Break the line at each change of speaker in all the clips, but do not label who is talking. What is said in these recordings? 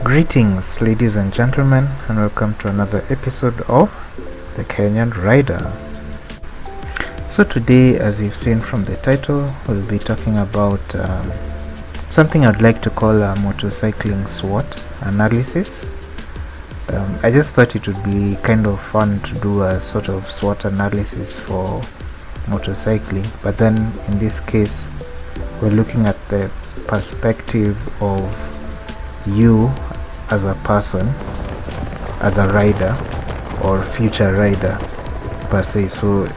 Greetings, ladies and gentlemen, and welcome to another episode of The Kenyan Rider. So today, as you've seen from the title, we'll be talking about something I'd like to call a motorcycling SWOT analysis. I just thought it would be kind of fun to do a sort of SWOT analysis for motorcycling, but then in this case, we're looking at the perspective of you as a person, as a rider or future rider per se. So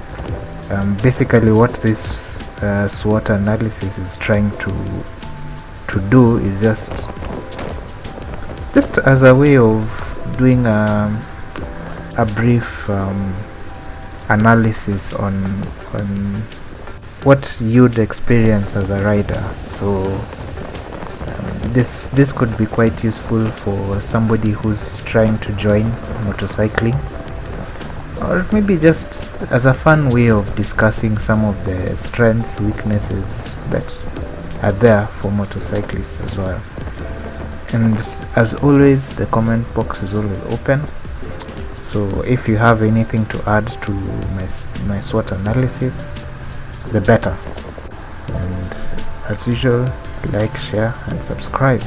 basically what this SWOT analysis is trying to do is just as a way of doing a brief analysis on what you'd experience as a rider. So this could be quite useful for somebody who's trying to join motorcycling, or maybe just as a fun way of discussing some of the strengths, weaknesses that are there for motorcyclists as well. And as always, the comment box is always open, so if you have anything to add to my SWOT analysis, the better. And as usual, like, share and subscribe.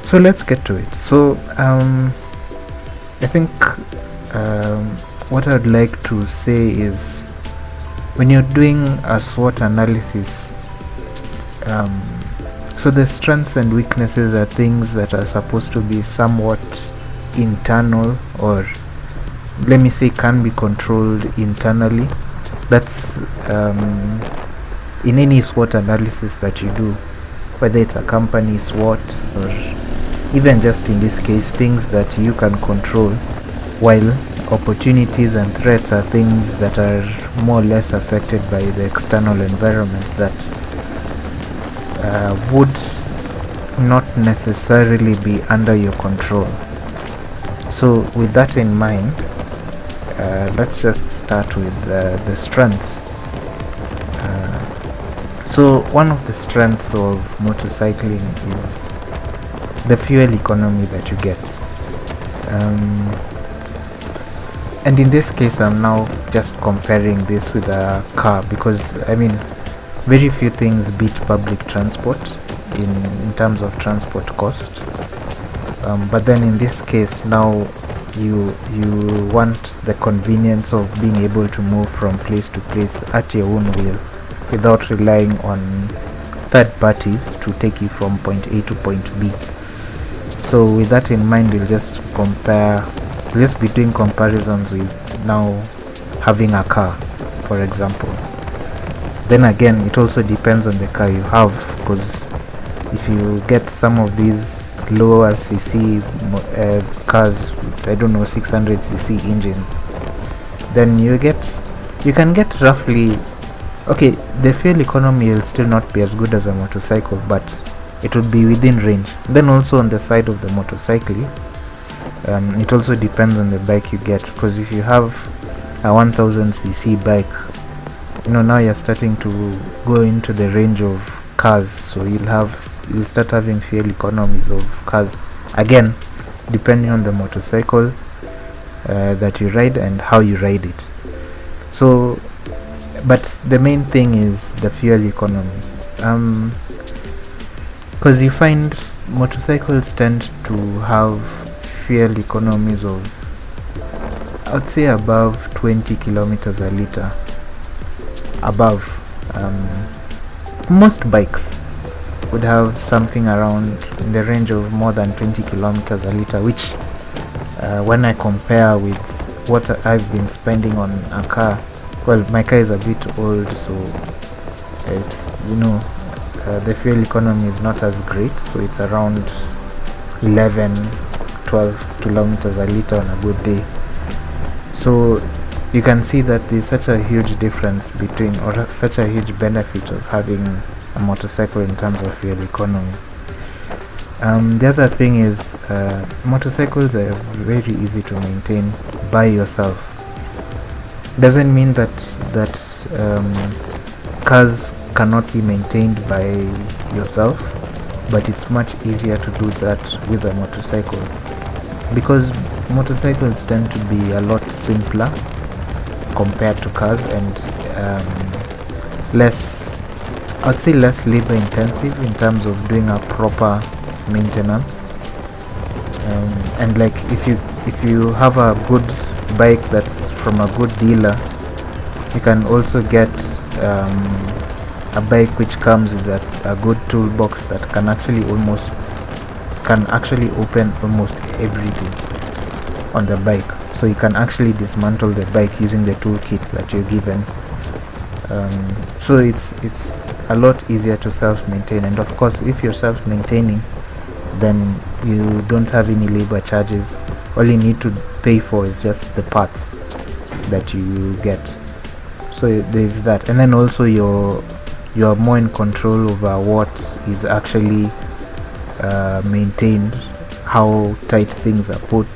So let's get to it. So I think what I'd like to say is, when you're doing a SWOT analysis, so the strengths and weaknesses are things that are supposed to be somewhat internal, or let me say can be controlled internally. That's in any SWOT analysis that you do, whether it's a company SWOT or even just in this case things that you can control, while opportunities and threats are things that are more or less affected by the external environment that would not necessarily be under your control. So with that in mind, let's just start with the strengths. So one of the strengths of motorcycling is the fuel economy that you get. And in this case, I'm now just comparing this with a car, because I mean, very few things beat public transport in terms of transport cost. But then in this case, now you want the convenience of being able to move from place to place at your own will, without relying on third parties to take you from point A to point B. So with that in mind, we'll just be doing comparisons with now having a car, for example. Then again, it also depends on the car you have, because if you get some of these lower cc cars with, I don't know, 600cc engines, then you can get roughly, okay, the fuel economy will still not be as good as a motorcycle, but it would be within range. Then also on the side of the motorcycle, it also depends on the bike you get, because if you have a 1000cc bike, now you're starting to go into the range of cars, so you'll start having fuel economies of cars, again depending on the motorcycle that you ride and how you ride it. So but the main thing is the fuel economy, because you find motorcycles tend to have fuel economies of, I would say, above 20 kilometers a liter. Above most bikes would have something around in the range of more than 20 kilometers a liter, which when I compare with what I've been spending on a car, well, my car is a bit old, so it's, the fuel economy is not as great, so it's around 11-12 kilometers a liter on a good day. So you can see that there's such a huge difference between, or such a huge benefit of having a motorcycle in terms of fuel economy. The other thing is, motorcycles are very easy to maintain by yourself. Doesn't mean that cars cannot be maintained by yourself, but it's much easier to do that with a motorcycle, because motorcycles tend to be a lot simpler compared to cars, and less, I'd say less labor intensive in terms of doing a proper maintenance. And like if you have a good bike that's from a good dealer, you can also get a bike which comes with a good toolbox that can actually open almost everything on the bike. So you can actually dismantle the bike using the toolkit that you're given. So it's a lot easier to self-maintain, and of course if you're self-maintaining, then you don't have any labor charges. All you need to pay for is just the parts that you get. So there's that, and then also you're more in control over what is actually maintained, how tight things are put.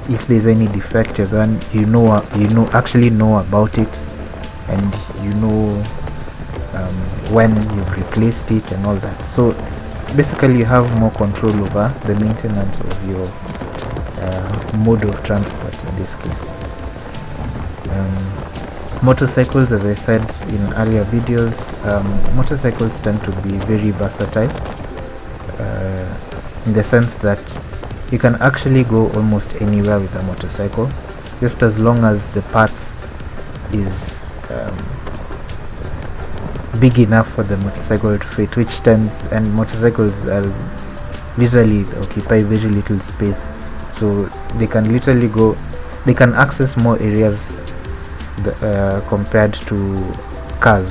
If there's any defective, then you actually know about it, and you know when you've replaced it and all that. So basically you have more control over the maintenance of your mode of transport in this case. Motorcycles, as I said in earlier videos, motorcycles tend to be very versatile, in the sense that you can actually go almost anywhere with a motorcycle, just as long as the path is big enough for the motorcycle to fit, and motorcycles literally occupy very little space, so they can access more areas compared to cars.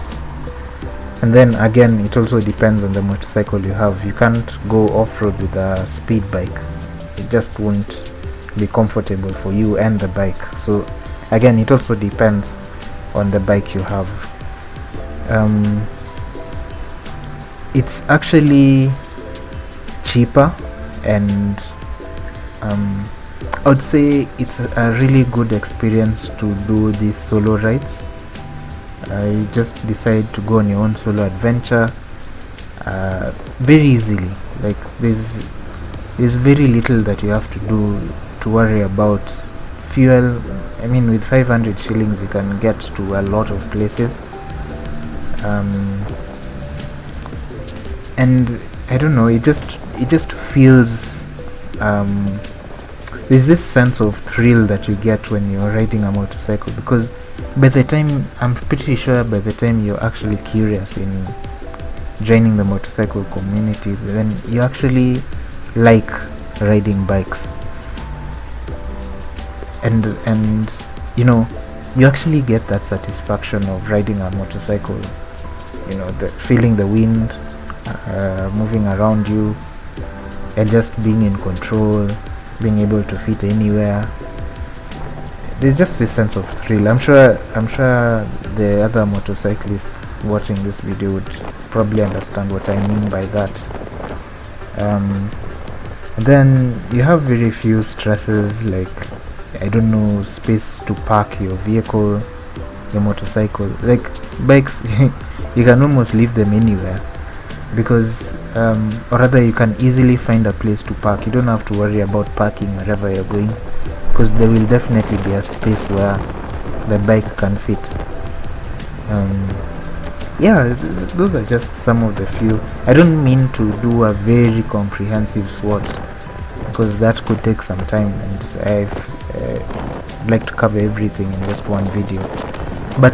And then again, it also depends on the motorcycle you have. You can't go off-road with a speed bike, it just won't be comfortable for you and the bike. So again, it also depends on the bike you have. It's actually cheaper, and I would say it's a really good experience to do these solo rides. You just decide to go on your own solo adventure very easily. Like there's very little that you have to do to worry about fuel. I mean, with 500 shillings you can get to a lot of places. And I don't know, it just feels there's this sense of thrill that you get when you're riding a motorcycle, because I'm pretty sure by the time you're actually curious in joining the motorcycle community, then you actually like riding bikes, and you know, you actually get that satisfaction of riding a motorcycle, you know, feeling the wind moving around you, and just being in control, being able to fit anywhere. There's just this sense of thrill. I'm sure the other motorcyclists watching this video would probably understand what I mean by that. Then you have very few stresses, like, I don't know, space to park your vehicle, your motorcycle. Like bikes, you can almost leave them anywhere, because or rather you can easily find a place to park. You don't have to worry about parking wherever you're going, because there will definitely be a space where the bike can fit. Yeah, those are just some of the few. I don't mean to do a very comprehensive SWOT, because that could take some time, and I'd like to cover everything in just one video. But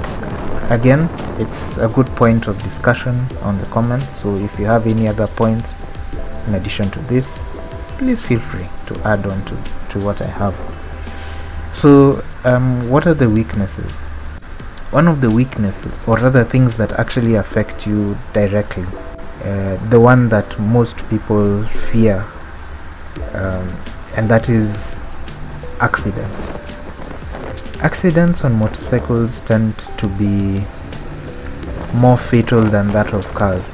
again, it's a good point of discussion on the comments, so if you have any other points in addition to this, please feel free to add on to what I have. So what are the weaknesses? One of the weaknesses, or rather things that actually affect you directly, the one that most people fear, and that is accidents. Accidents on motorcycles tend to be more fatal than that of cars,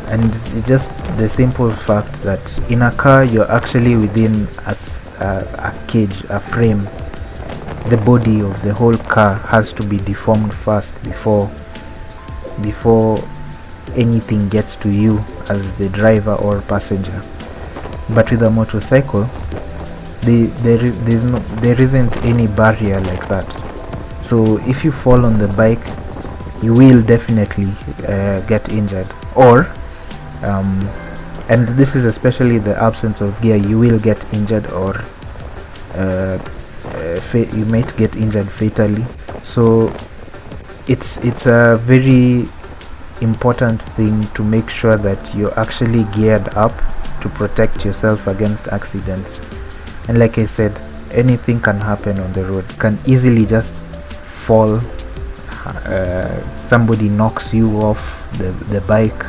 and it's just the simple fact that in a car you're actually within a cage, a frame. The body of the whole car has to be deformed first before anything gets to you as the driver or passenger. But with a motorcycle, there isn't any barrier like that. So if you fall on the bike, you will definitely get injured, or and this is especially the absence of gear, you will get injured, or you might get injured fatally. So it's a very important thing to make sure that you're actually geared up to protect yourself against accidents. And like I said, anything can happen on the road. You can easily just fall, somebody knocks you off the bike,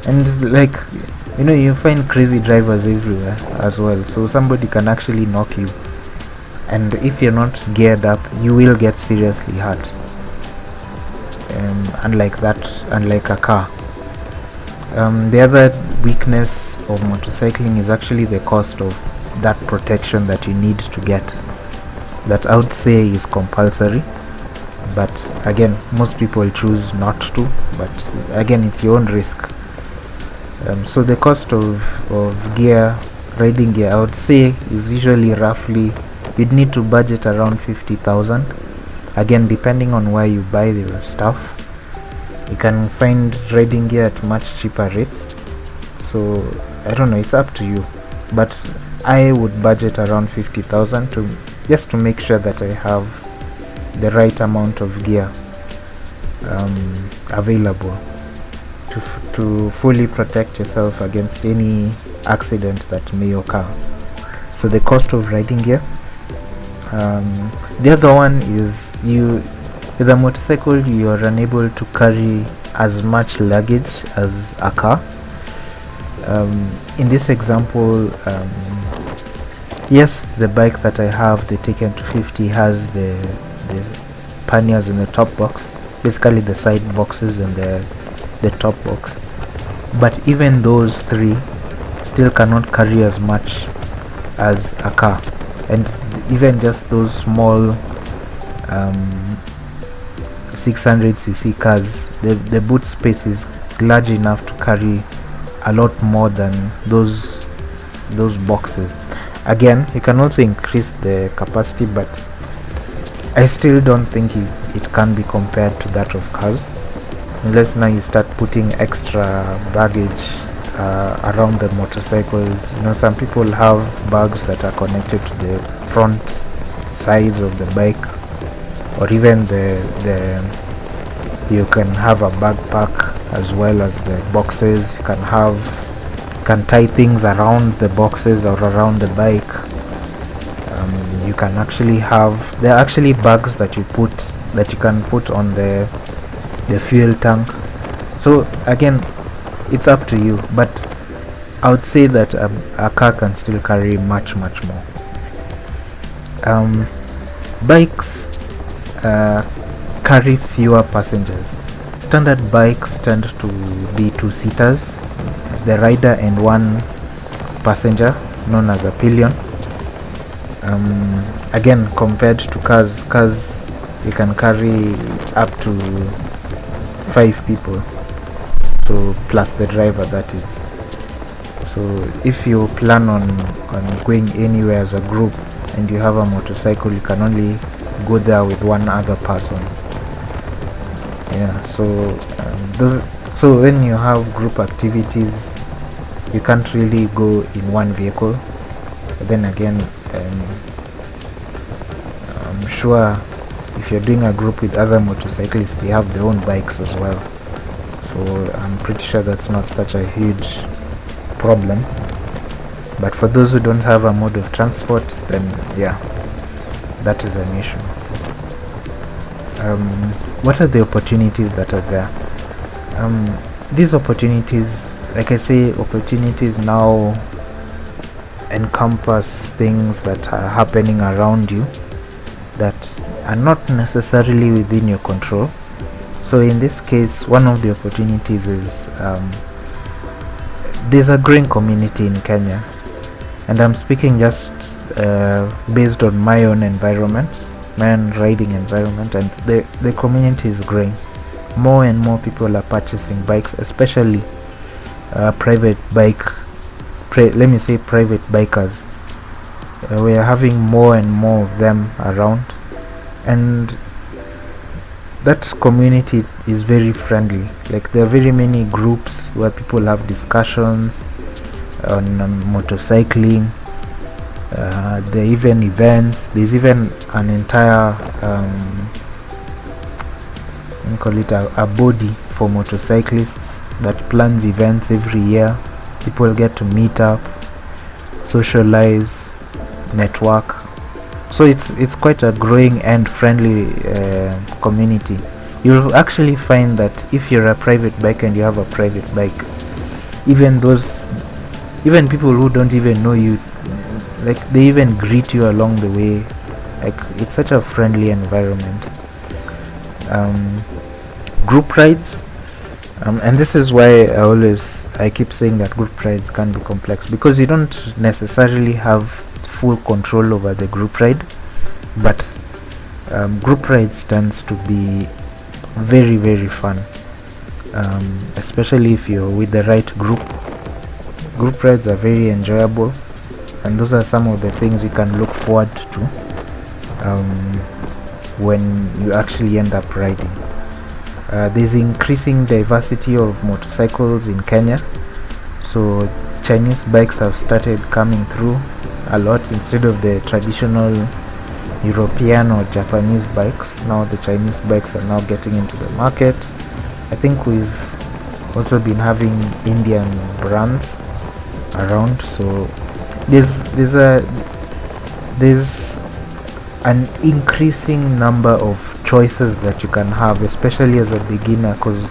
and like, you know, you find crazy drivers everywhere as well, so somebody can actually knock you, and if you're not geared up, you will get seriously hurt. Unlike a car. The other weakness of motorcycling is actually the cost of that protection that you need to get, that I would say is compulsory, but again, most people choose not to, but again, it's your own risk. So the cost of gear, riding gear, I would say is usually roughly, you'd need to budget around 50,000. Again, depending on where you buy your stuff, you can find riding gear at much cheaper rates. So I don't know, it's up to you, but I would budget around 50,000 just to make sure that I have the right amount of gear available to fully protect yourself against any accident that may occur. So the cost of riding gear. The other one is, with a motorcycle, you are unable to carry as much luggage as a car. In this example, yes, the bike that I have, the Taken 250, has the panniers in the top box, basically the side boxes and the top box, but even those three still cannot carry as much as a car. And even just those small 600cc cars, the boot space is large enough to carry a lot more than those boxes. Again, you can also increase the capacity, but I still don't think it can be compared to that of cars, unless now you start putting extra baggage around the motorcycles. You know, some people have bags that are connected to the front sides of the bike, or even you can have a backpack as well as the boxes. You can tie things around the boxes or around the bike. You can actually there are actually bags that you can put on the fuel tank. So again, it's up to you, but I would say that a car can still carry much more. Bikes carry fewer passengers. Standard bikes tend to be two-seaters, the rider and one passenger, known as a pillion. Again, compared to cars you can carry up to 5 people, so plus the driver, that is. So if you plan on going anywhere as a group and you have a motorcycle, you can only go there with one other person. Yeah, so when you have group activities, you can't really go in one vehicle. But then again, I'm sure if you're doing a group with other motorcyclists, they have their own bikes as well, so I'm pretty sure that's not such a huge problem. But for those who don't have a mode of transport, then yeah, that is an issue. What are the opportunities that are there? These opportunities, like I say, opportunities now encompass things that are happening around you that are not necessarily within your control. So in this case, one of the opportunities is there's a growing community in Kenya, and I'm speaking just based on my own environment, my own riding environment, and the community is growing. more and more people are purchasing bikes, especially private bikers. We are having more and more of them around, and that community is very friendly. Like, there are very many groups where people have discussions on motorcycling. There are even events. There's even an entire call it a body for motorcyclists that plans events every year. People get to meet up, socialize, network. So it's quite a growing and friendly community. You'll actually find that if you're a private bike and you have a private bike, even people who don't even know you, like, they even greet you along the way. Like, it's such a friendly environment. Group rides, and this is why I keep saying that group rides can be complex, because you don't necessarily have full control over the group ride, but group rides tends to be very, very fun, especially if you're with the right group. Group rides are very enjoyable, and those are some of the things you can look forward to when you actually end up riding. There's increasing diversity of motorcycles in Kenya, so Chinese bikes have started coming through a lot instead of the traditional European or Japanese bikes. Now the Chinese bikes are now getting into the market. I think we've also been having Indian brands around, so there's an increasing number of choices that you can have, especially as a beginner, because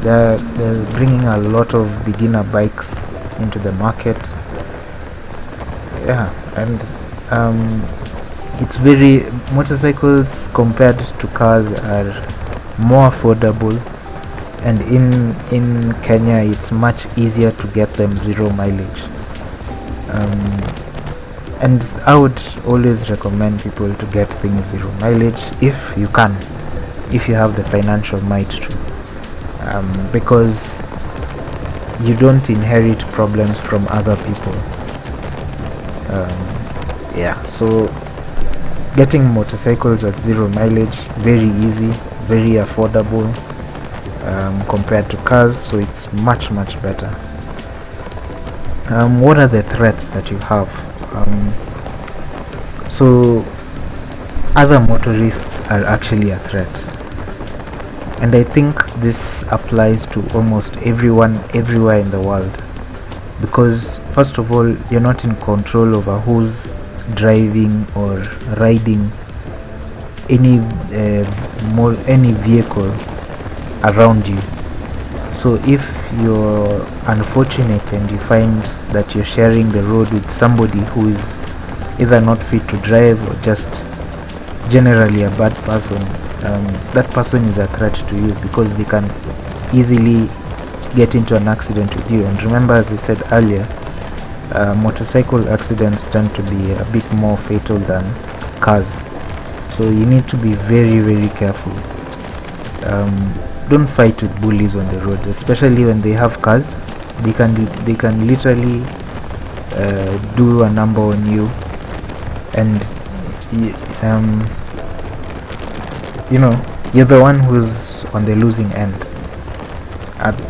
they're bringing a lot of beginner bikes into the market. Yeah, and motorcycles compared to cars are more affordable, and in Kenya it's much easier to get them 0 mileage. And I would always recommend people to get things 0 mileage if you can, if you have the financial might to, because you don't inherit problems from other people. So getting motorcycles at 0 mileage, very easy, very affordable compared to cars, so it's much better. What are the threats that you have? So other motorists are actually a threat, and I think this applies to almost everyone everywhere in the world, because first of all, you're not in control over who's driving or riding any vehicle around you. So if you're unfortunate and you find that you're sharing the road with somebody who is either not fit to drive or just generally a bad person, that person is a threat to you, because they can easily get into an accident with you. And remember, as I said earlier, motorcycle accidents tend to be a bit more fatal than cars, so you need to be very, very careful. Don't fight with bullies on the road, especially when they have cars. They can literally do a number on you, and you're the one who's on the losing end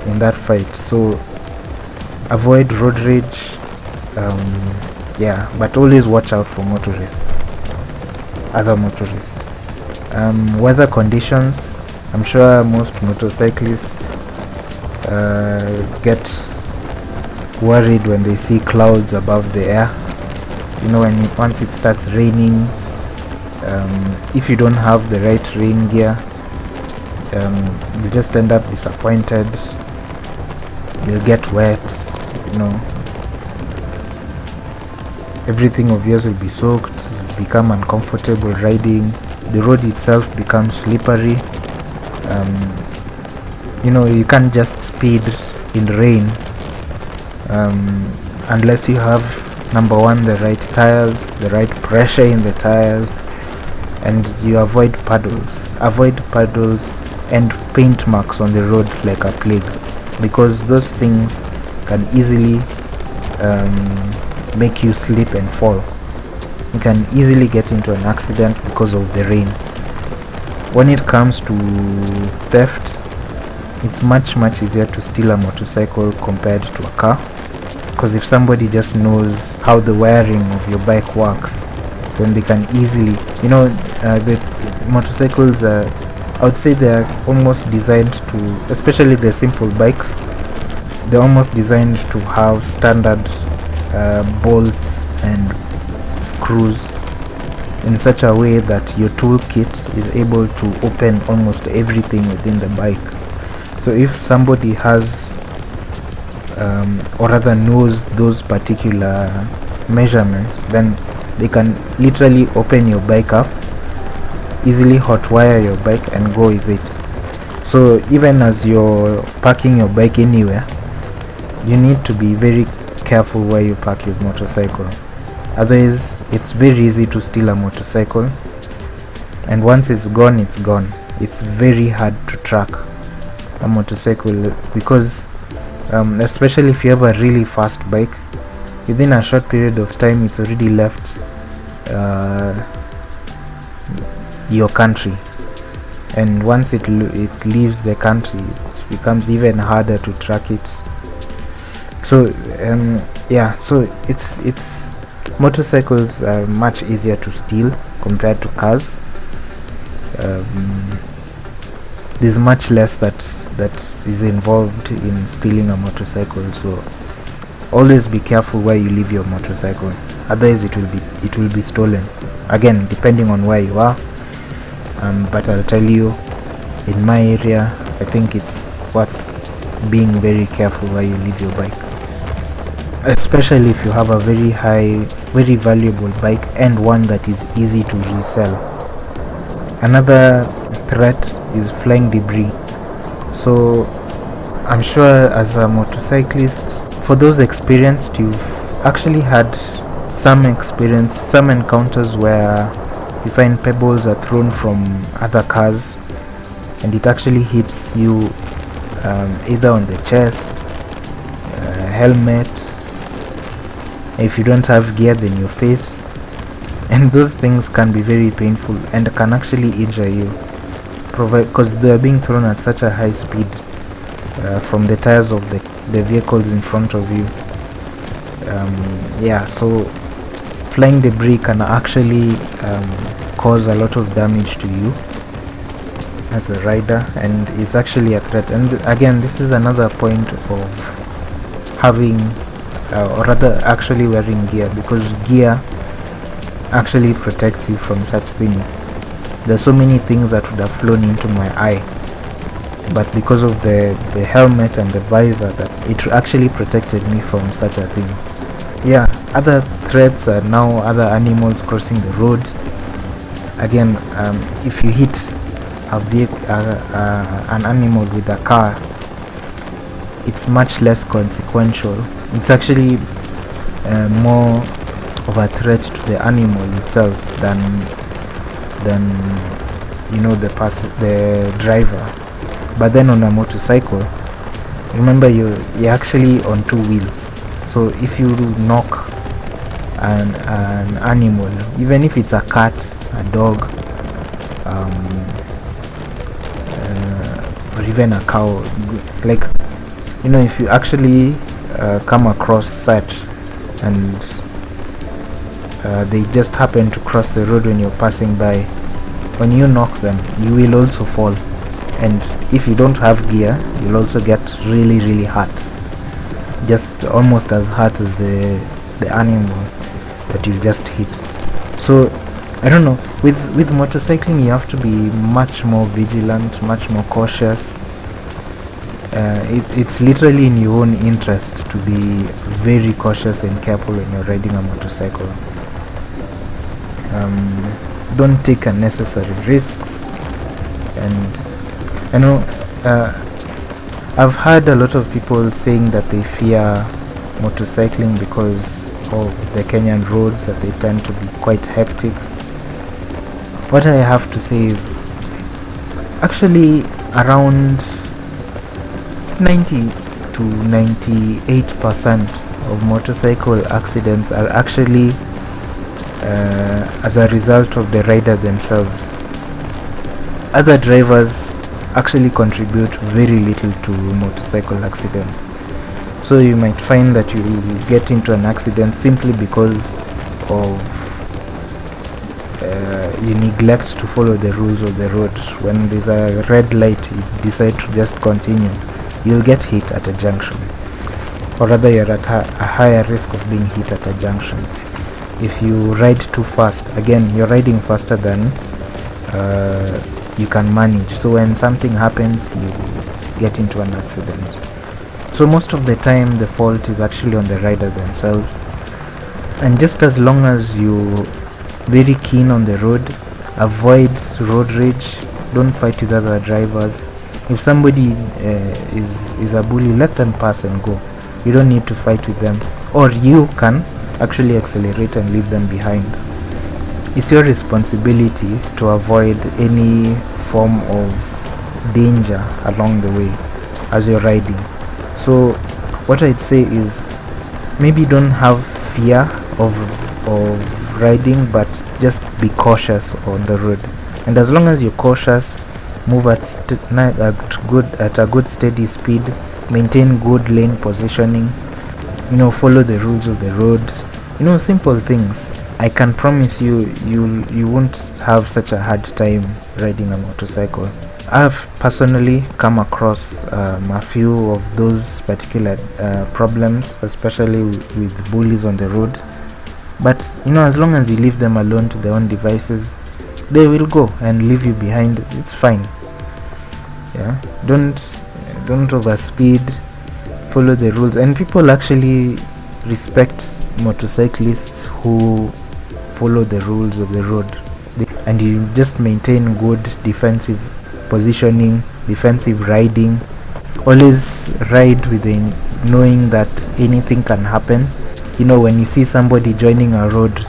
in that fight. So avoid road rage, but always watch out for other motorists. Weather conditions, I'm sure most motorcyclists get worried when they see clouds above the air. Once it starts raining, if you don't have the right rain gear, you just end up disappointed. You'll get wet, everything of yours will be soaked, you'll become uncomfortable riding, the road itself becomes slippery. You can't just speed in rain unless you have, number one, the right tires, the right pressure in the tires, and you avoid puddles and paint marks on the road like a plague, because those things can easily make you slip and fall. You can easily get into an accident because of the rain. When it comes to theft, it's much easier to steal a motorcycle compared to a car, because if somebody just knows how the wiring of your bike works, then they can easily, the motorcycles are, I would say they're almost designed to, especially the simple bikes, they're almost designed to have standard bolts and screws in such a way that your toolkit is able to open almost everything within the bike. So if somebody has or rather knows those particular measurements, then they can literally open your bike up, easily hotwire your bike and go with it. So even as you're parking your bike anywhere, you need to be very careful where you park your motorcycle. Otherwise, it's very easy to steal a motorcycle, and once it's gone, it's gone. It's very hard to track a motorcycle, because especially if you have a really fast bike, within a short period of time it's already left your country, and once it leaves the country, it becomes even harder to track it. So so it's motorcycles are much easier to steal compared to cars. There's much less that is involved in stealing a motorcycle, so always be careful where you leave your motorcycle, otherwise it will be stolen, again depending on where you are. But I'll tell you, in my area, I think it's worth being very careful where you leave your bike, especially if you have a very valuable bike and one that is easy to resell. Another threat is flying debris. So I'm sure as a motorcyclist, for those experienced, you've actually had some encounters where you find pebbles are thrown from other cars and it actually hits you either on the chest, helmet, if you don't have gear, then your face, and those things can be very painful and can actually injure you, because they are being thrown at such a high speed from the tires of the vehicles in front of you. So flying debris can actually cause a lot of damage to you as a rider, and it's actually a threat. And again, this is another point of having or rather actually wearing gear, because gear actually protects you from such things. There's so many things that would have flown into my eye, but because of the helmet and the visor, that it actually protected me from such a thing. Other threats are now other animals crossing the road. Again, if you hit an animal with a car, it's much less consequential. It's actually more of a threat to the animal itself than the driver. But then on a motorcycle, remember you're actually on two wheels, so if you knock an animal, even if it's a cat, a dog, or even a cow, like if you actually come across such and they just happen to cross the road when you're passing by, when you knock them, you will also fall, and if you don't have gear, you'll also get really hurt, just almost as hurt as the animal that you just hit. So I don't know, with motorcycling you have to be much more vigilant, much more cautious. It's literally in your own interest to be very cautious and careful when you're riding a motorcycle. Don't take unnecessary risks. And I know I've heard a lot of people saying that they fear motorcycling because of the Kenyan roads, that they tend to be quite hectic. What I have to say is, actually around 90 to 98% of motorcycle accidents are actually as a result of the rider themselves. Other drivers actually contribute very little to motorcycle accidents. So you might find that you get into an accident simply because of you neglect to follow the rules of the road. When there's a red light, you decide to just continue, you'll get hit at a junction, or rather you're at a higher risk of being hit at a junction. If you ride too fast, again, you're riding faster than you can manage, so when something happens, you get into an accident. So most of the time the fault is actually on the rider themselves. And just as long as you very keen on the road, avoid road rage, don't fight with other drivers. If somebody is a bully, let them pass and go. You don't need to fight with them, or you can actually accelerate and leave them behind. It's your responsibility to avoid any form of danger along the way as you're riding. So what I'd say is, maybe don't have fear of riding, but just be cautious on the road. And as long as you're cautious, move at a good steady speed, maintain good lane positioning, follow the rules of the road, simple things. I can promise you won't have such a hard time riding a motorcycle. I've personally come across a few of those particular problems, especially with bullies on the road. But as long as you leave them alone to their own devices, they will go and leave you behind. It's fine. Yeah, don't overspeed, follow the rules. And people actually respect motorcyclists who follow the rules of the road, and you just maintain good defensive positioning, defensive riding. Always ride with knowing that anything can happen. When you see somebody joining a road,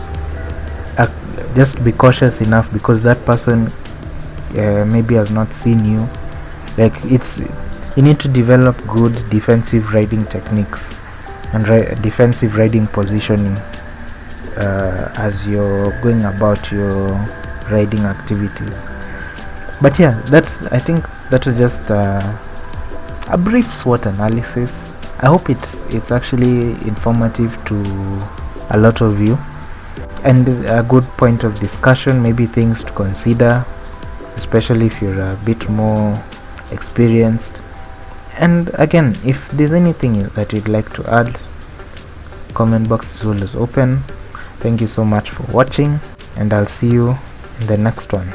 just be cautious enough, because that person maybe has not seen you. You need to develop good defensive riding techniques and defensive riding positioning as you're going about your riding activities. But yeah, I think that was just a brief SWOT analysis. I hope it's actually informative to a lot of you, and a good point of discussion, maybe things to consider, especially if you're a bit more experienced. And again, if there's anything that you'd like to add, comment box is always open. Thank you so much for watching, and I'll see you in the next one.